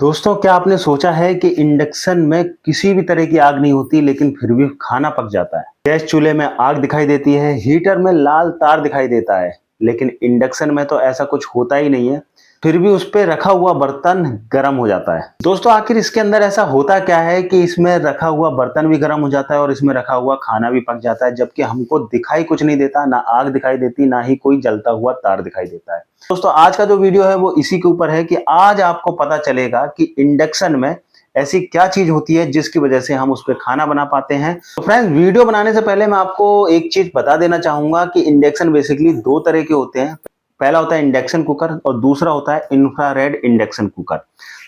दोस्तों, क्या आपने सोचा है कि इंडक्शन में किसी भी तरह की आग नहीं होती लेकिन फिर भी खाना पक जाता है। गैस चूल्हे में आग दिखाई देती है, हीटर में लाल तार दिखाई देता है, लेकिन इंडक्शन में तो ऐसा कुछ होता ही नहीं है। फिर भी उस पे रखा हुआ बर्तन गर्म हो जाता है। दोस्तों, आखिर इसके अंदर ऐसा होता क्या है कि इसमें रखा हुआ बर्तन भी गर्म हो जाता है और इसमें रखा हुआ खाना भी पक जाता है, जबकि हमको दिखाई कुछ नहीं देता, ना आग दिखाई देती, ना ही कोई जलता हुआ तार दिखाई देता है। दोस्तों, आज का जो वीडियो है वो इसी के ऊपर है कि आज आपको पता चलेगा कि इंडक्शन में ऐसी क्या चीज होती है जिसकी वजह से हम उस पर खाना बना पाते हैं। तो फ्रेंड्स, वीडियो बनाने से पहले मैं आपको एक चीज बता देना चाहूंगा कि इंडक्शन बेसिकली दो तरह के होते हैं। पहला होता है इंडक्शन कुकर और दूसरा होता है इंफ्रारेड इंडक्शन कुकर।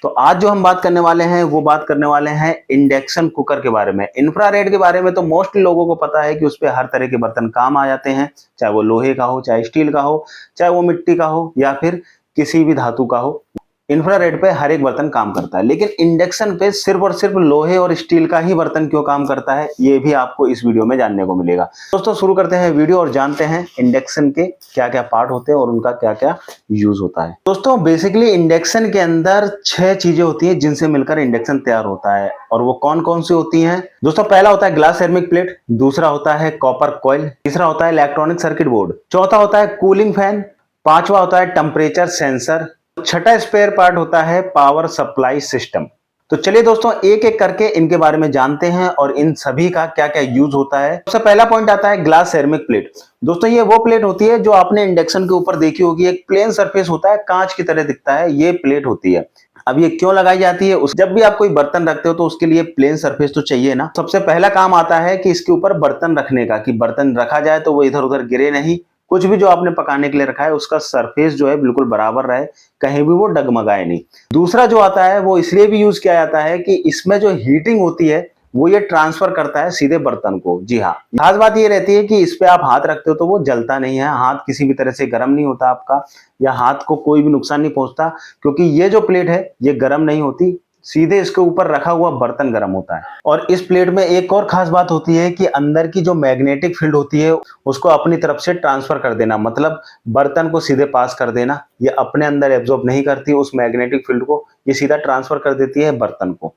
तो आज जो हम बात करने वाले हैं वो बात करने वाले हैं इंडक्शन कुकर के बारे में। इंफ्रारेड के बारे में तो मोस्टली लोगों को पता है कि उस पर हर तरह के बर्तन काम आ जाते हैं, चाहे वो लोहे का हो, चाहे स्टील का हो, चाहे वो मिट्टी का हो या फिर किसी भी धातु का हो। इंफ्रारेड पे हर एक बर्तन काम करता है, लेकिन इंडक्शन पे सिर्फ और सिर्फ लोहे और स्टील का ही बर्तन क्यों काम करता है, ये भी आपको इस वीडियो में जानने को मिलेगा। दोस्तों, शुरू करते हैं वीडियो और जानते हैं इंडक्शन के क्या क्या पार्ट होते हैं और उनका क्या क्या यूज होता है। दोस्तों, बेसिकली इंडक्शन के अंदर 6 चीजें होती है जिनसे मिलकर इंडक्शन तैयार होता है, और वो कौन कौन सी होती हैं। दोस्तों, पहला होता है ग्लास सेरेमिक प्लेट, दूसरा होता है कॉपर कॉइल, तीसरा होता है इलेक्ट्रॉनिक सर्किट बोर्ड, चौथा होता है कूलिंग फैन, पांचवा होता है टेम्परेचर सेंसर, छठा स्पेयर पार्ट होता है पावर सप्लाई सिस्टम। तो चलिए दोस्तों, एक एक करके इनके बारे में जानते हैं और इन सभी का क्या क्या यूज होता है। सबसे पहला पॉइंट आता है ग्लास सेरेमिक प्लेट। दोस्तों, ये वो प्लेट होती है जो आपने इंडक्शन के ऊपर देखी होगी, एक प्लेन सरफेस होता है, कांच की तरह दिखता है, ये प्लेट होती है। अब ये क्यों लगाई जाती है, जब भी आप कोई बर्तन रखते हो तो उसके लिए प्लेन सरफेस तो चाहिए ना। सबसे पहला काम आता है कि इसके ऊपर बर्तन रखने का, कि बर्तन रखा जाए तो वो इधर उधर गिरे नहीं, कुछ भी जो आपने पकाने के लिए रखा है उसका सरफेस जो है बिल्कुल बराबर रहे, कहीं भी वो डगमगाए नहीं। दूसरा जो आता है वो इसलिए भी यूज किया जाता है कि इसमें जो हीटिंग होती है वो ये ट्रांसफर करता है सीधे बर्तन को। जी हाँ, खास बात ये रहती है कि इस पे आप हाथ रखते हो तो वो जलता नहीं है, हाथ किसी भी तरह से गर्म नहीं होता आपका, या हाथ को कोई भी नुकसान नहीं पहुंचता, क्योंकि ये जो प्लेट है ये गर्म नहीं होती, सीधे इसके ऊपर रखा हुआ बर्तन गर्म होता है। और इस प्लेट में एक और खास बात होती है कि अंदर की जो मैग्नेटिक फील्ड होती है उसको अपनी तरफ से ट्रांसफर कर देना, मतलब बर्तन को सीधे पास कर देना। ये अपने अंदर एब्जॉर्ब नहीं करती उस मैग्नेटिक फील्ड को, ये सीधा ट्रांसफर कर देती है बर्तन को।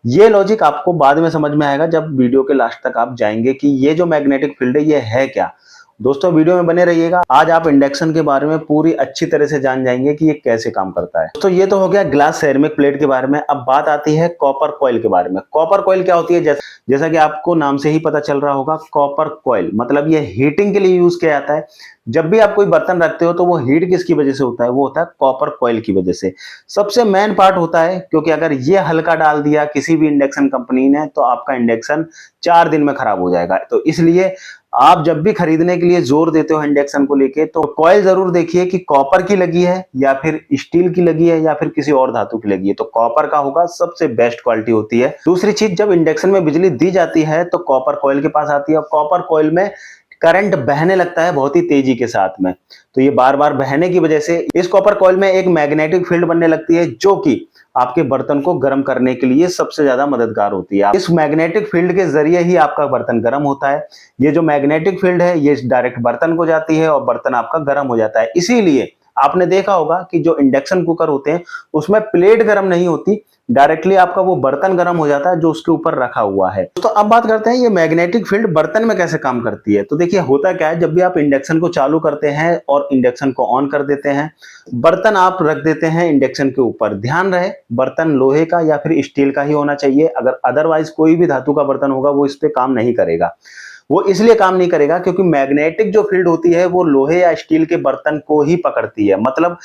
ये लॉजिक आपको बाद में समझ में आएगा जब वीडियो के लास्ट तक आप जाएंगे कि ये जो मैग्नेटिक फील्ड है ये है क्या। दोस्तों, वीडियो में बने रहिएगा, आज आप इंडक्शन के बारे में पूरी अच्छी तरह से जान जाएंगे कि ये कैसे काम करता है। दोस्तों, ये तो हो गया ग्लास सेरेमिक प्लेट के बारे में। अब बात आती है कॉपर कॉइल के बारे में। कॉपर कॉइल क्या होती है, जैसा कि आपको नाम से ही पता चल रहा होगा, कॉपर कॉइल मतलब ये हीटिंग के लिए यूज किया जाता है। जब भी आप कोई बर्तन रखते हो तो वो हीट किसकी वजह से होता है, वो होता है कॉपर कॉइल की वजह से। सबसे मेन पार्ट होता है, क्योंकि अगर ये हल्का डाल दिया किसी भी इंडक्शन कंपनी ने तो आपका इंडक्शन 4 दिन में खराब हो जाएगा। तो इसलिए आप जब भी खरीदने के लिए जोर देते हो इंडक्शन को लेके तो कॉइल जरूर देखिए कि कॉपर की लगी है या फिर स्टील की लगी है या फिर किसी और धातु की लगी है। तो कॉपर का होगा, सबसे बेस्ट क्वालिटी होती है। दूसरी चीज, जब इंडक्शन में बिजली दी जाती है तो कॉपर कॉइल के पास आती है, और कॉपर कॉइल में करंट बहने लगता है बहुत ही तेजी के साथ में। तो ये बार बार बहने की वजह से इस कॉपर कॉइल में एक मैग्नेटिक फील्ड बनने लगती है, जो कि आपके बर्तन को गर्म करने के लिए सबसे ज्यादा मददगार होती है। इस मैग्नेटिक फील्ड के जरिए ही आपका बर्तन गर्म होता है। ये जो मैग्नेटिक फील्ड है ये डायरेक्ट बर्तन को जाती है और बर्तन आपका गर्म हो जाता है। इसीलिए आपने देखा होगा कि जो इंडक्शन कुकर होते हैं उसमें प्लेट गर्म नहीं होती, डायरेक्टली आपका वो बर्तन गर्म हो जाता है जो उसके ऊपर रखा हुआ है। तो अब बात करते हैं ये मैग्नेटिक फील्ड बर्तन में कैसे काम करती है। तो देखिए, होता क्या है, जब भी आप इंडक्शन को चालू करते हैं और इंडक्शन को ऑन कर देते हैं, बर्तन आप रख देते हैं इंडक्शन के ऊपर। ध्यान रहे, बर्तन लोहे का या फिर स्टील का ही होना चाहिए, अगर अदरवाइज कोई भी धातु का बर्तन होगा वो इस पे काम नहीं करेगा। वो इसलिए काम नहीं करेगा क्योंकि मैग्नेटिक जो फील्ड होती है वो लोहे या स्टील के बर्तन को ही पकड़ती है। मतलब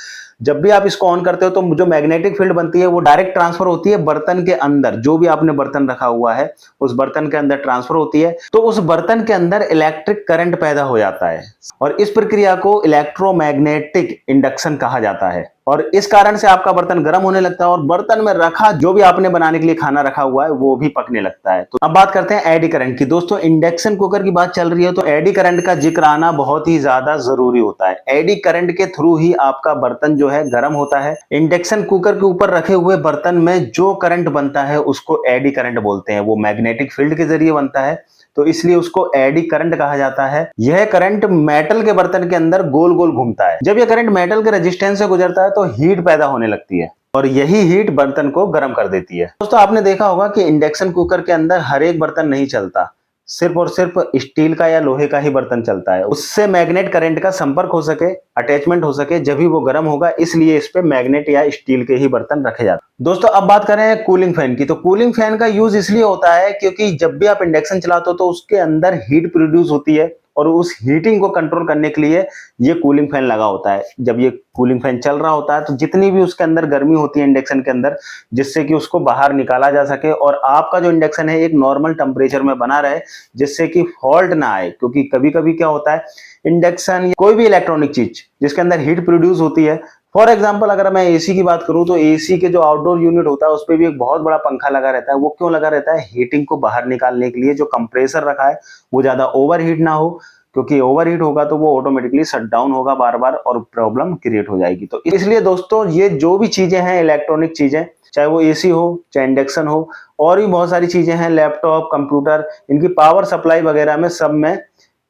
जब भी आप इसको ऑन करते हो तो जो मैग्नेटिक फील्ड बनती है वो डायरेक्ट ट्रांसफर होती है बर्तन के अंदर, जो भी आपने बर्तन रखा हुआ है उस बर्तन के अंदर ट्रांसफर होती है, तो उस बर्तन के अंदर इलेक्ट्रिक करंट पैदा हो जाता है और इस प्रक्रिया को इलेक्ट्रोमैग्नेटिक इंडक्शन कहा जाता है। और इस कारण से आपका बर्तन गर्म होने लगता है और बर्तन में रखा जो भी आपने बनाने के लिए खाना रखा हुआ है वो भी पकने लगता है। तो अब बात करते हैं एडी करंट की। दोस्तों, इंडक्शन कुकर की बात चल रही है तो एडी करंट का जिक्र आना बहुत ही ज्यादा जरूरी होता है। एडी करंट के थ्रू ही आपका बर्तन जो है गर्म होता है। इंडक्शन कुकर के ऊपर रखे हुए बर्तन में जो करंट बनता है उसको एडी करंट बोलते हैं। वो मैग्नेटिक फील्ड के जरिए बनता है, तो इसलिए उसको एडी करंट कहा जाता है। यह करंट मेटल के बर्तन के अंदर गोल गोल घूमता है। जब यह करंट मेटल के रेजिस्टेंस से गुजरता है तो हीट पैदा होने लगती है। और यही हीट बर्तन को गर्म कर देती है। दोस्तों आपने देखा होगा कि इंडक्शन कुकर के अंदर हर एक बर्तन नहीं चलता, सिर्फ और सिर्फ स्टील का या लोहे का ही बर्तन चलता है। उससे मैग्नेट करंट का संपर्क हो सके, अटैचमेंट हो सके, जब भी वो गर्म होगा, इसलिए इस पे मैग्नेट या स्टील के ही बर्तन रखे जाते हैं। दोस्तों अब बात करें कूलिंग फैन की, तो कूलिंग फैन का यूज इसलिए होता है क्योंकि जब भी आप इंडक्शन चलाते हो तो उसके अंदर हीट प्रोड्यूस होती है और उस हीटिंग को कंट्रोल करने के लिए ये कूलिंग फैन लगा होता है। जब ये कूलिंग फैन चल रहा होता है तो जितनी भी उसके अंदर गर्मी होती है इंडक्शन के अंदर, जिससे कि उसको बाहर निकाला जा सके और आपका जो इंडक्शन है एक नॉर्मल टेम्परेचर में बना रहे, जिससे कि फॉल्ट ना आए। क्योंकि कभी कभी क्या होता है, इंडक्शन कोई भी इलेक्ट्रॉनिक चीज जिसके अंदर हीट प्रोड्यूस होती है, फॉर एग्जाम्पल अगर मैं एसी की बात करूं तो एसी के जो आउटडोर यूनिट होता है उस पर भी एक बहुत बड़ा पंखा लगा रहता है। वो क्यों लगा रहता है? हीटिंग को बाहर निकालने के लिए। जो कंप्रेसर रखा है वो ज्यादा ओवर हीट ना हो, क्योंकि ओवर हीट होगा तो वो ऑटोमेटिकली शट डाउन होगा बार बार और प्रॉब्लम क्रिएट हो जाएगी। तो इसलिए दोस्तों ये जो भी चीजें हैं इलेक्ट्रॉनिक चीजें, चाहे वो एसी हो, चाहे इंडक्शन हो, और भी बहुत सारी चीजें हैं, लैपटॉप, कंप्यूटर, इनकी पावर सप्लाई वगैरह में सब में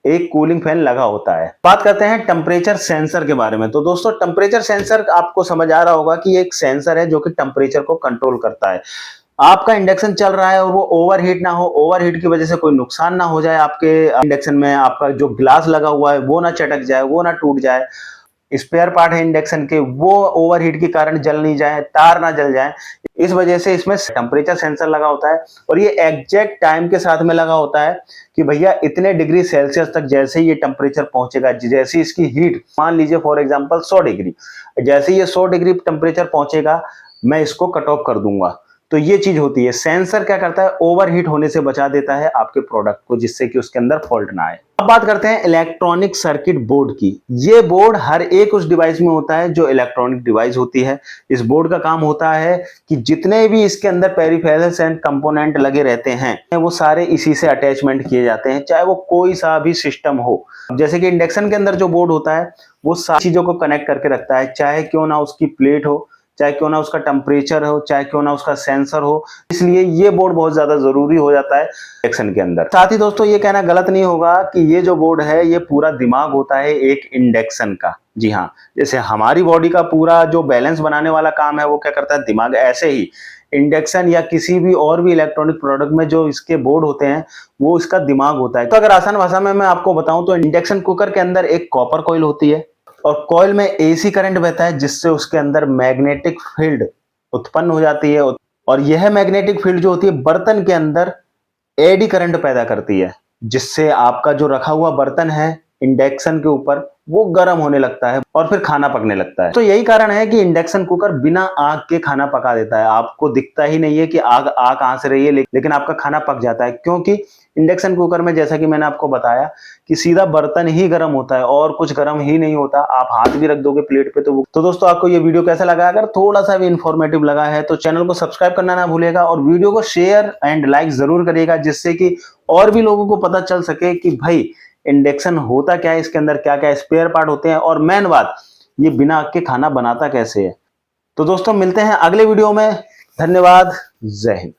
एक कूलिंग फैन लगा होता है। बात करते हैं टेम्परेचर सेंसर के बारे में। तो दोस्तों टेम्परेचर सेंसर आपको समझ आ रहा होगा कि एक सेंसर है जो कि टेम्परेचर को कंट्रोल करता है। आपका इंडक्शन चल रहा है और वो ओवरहीट ना हो, ओवरहीट की वजह से कोई नुकसान ना हो जाए आपके इंडक्शन में, आपका जो ग्लास लगा हुआ है वो ना चटक जाए, वो ना टूट जाए, स्पेयर पार्ट है इंडक्शन के वो ओवरहीट के कारण जल नहीं जाए, तार ना जल जाए, इस वजह से इसमें टेम्परेचर सेंसर लगा होता है। और ये एग्जैक्ट टाइम के साथ में लगा होता है कि भैया इतने डिग्री सेल्सियस तक जैसे ही ये टेम्परेचर पहुंचेगा, जैसे इसकी हीट मान लीजिए फॉर एग्जांपल 100 डिग्री, जैसे ये 100 डिग्री टेम्परेचर पहुंचेगा मैं इसको कट ऑफ कर दूंगा। तो ये चीज होती है, सेंसर क्या करता है, ओवरहीट होने से बचा देता है आपके प्रोडक्ट को, जिससे कि उसके अंदर फॉल्ट ना आए। अब बात करते हैं इलेक्ट्रॉनिक सर्किट बोर्ड की। ये बोर्ड हर एक उस डिवाइस में होता है जो इलेक्ट्रॉनिक डिवाइस होती है। इस बोर्ड का काम होता है कि जितने भी इसके अंदर पेरिफेरल्स एंड कंपोनेंट लगे रहते हैं वो सारे इसी से अटैचमेंट किए जाते हैं, चाहे वो कोई सा भी सिस्टम हो। जैसे कि इंडक्शन के अंदर जो बोर्ड होता है वो सारी चीजों को कनेक्ट करके रखता है, चाहे क्यों ना उसकी प्लेट हो, चाहे क्यों ना उसका टेम्परेचर हो, चाहे क्यों ना उसका सेंसर हो। इसलिए ये बोर्ड बहुत ज्यादा जरूरी हो जाता है इंडक्शन के अंदर। साथ ही दोस्तों ये कहना गलत नहीं होगा कि ये जो बोर्ड है ये पूरा दिमाग होता है एक इंडक्शन का। जी हाँ, जैसे हमारी बॉडी का पूरा जो बैलेंस बनाने वाला काम है वो क्या करता है, दिमाग, ऐसे ही इंडक्शन या किसी भी और भी इलेक्ट्रॉनिक प्रोडक्ट में जो इसके बोर्ड होते हैं वो इसका दिमाग होता है। तो अगर आसान भाषा में मैं आपको बताऊं तो इंडक्शन कुकर के अंदर एक कॉपर कॉइल होती है और कॉइल में एसी करंट बहता है, जिससे उसके अंदर मैग्नेटिक फील्ड उत्पन्न हो जाती है और यह मैग्नेटिक फील्ड जो होती है बर्तन के अंदर एडी करंट पैदा करती है, जिससे आपका जो रखा हुआ बर्तन है इंडक्शन के ऊपर वो गर्म होने लगता है और फिर खाना पकने लगता है। तो यही कारण है कि इंडक्शन कुकर बिना आग के खाना पका देता है। आपको दिखता ही नहीं है कि आग आ कहां से रही है, लेकिन आपका खाना पक जाता है, क्योंकि इंडक्शन कुकर में जैसा कि मैंने आपको बताया कि सीधा बर्तन ही गर्म होता है और कुछ गर्म ही नहीं होता। आप हाथ भी रख दोगे प्लेट पे तो दोस्तों आपको ये वीडियो कैसा लगा? अगर थोड़ा सा भी इंफॉर्मेटिव लगा है तो चैनल को सब्सक्राइब करना ना भूलेगा और वीडियो को शेयर एंड लाइक जरूर करिएगा, जिससे कि और भी लोगों को पता चल सके कि भाई इंडक्शन होता क्या है, इसके अंदर क्या क्या स्पेयर पार्ट होते हैं और मेन बात ये बिना आग के खाना बनाता कैसे है। तो दोस्तों मिलते हैं अगले वीडियो में। धन्यवाद। जय हिंद।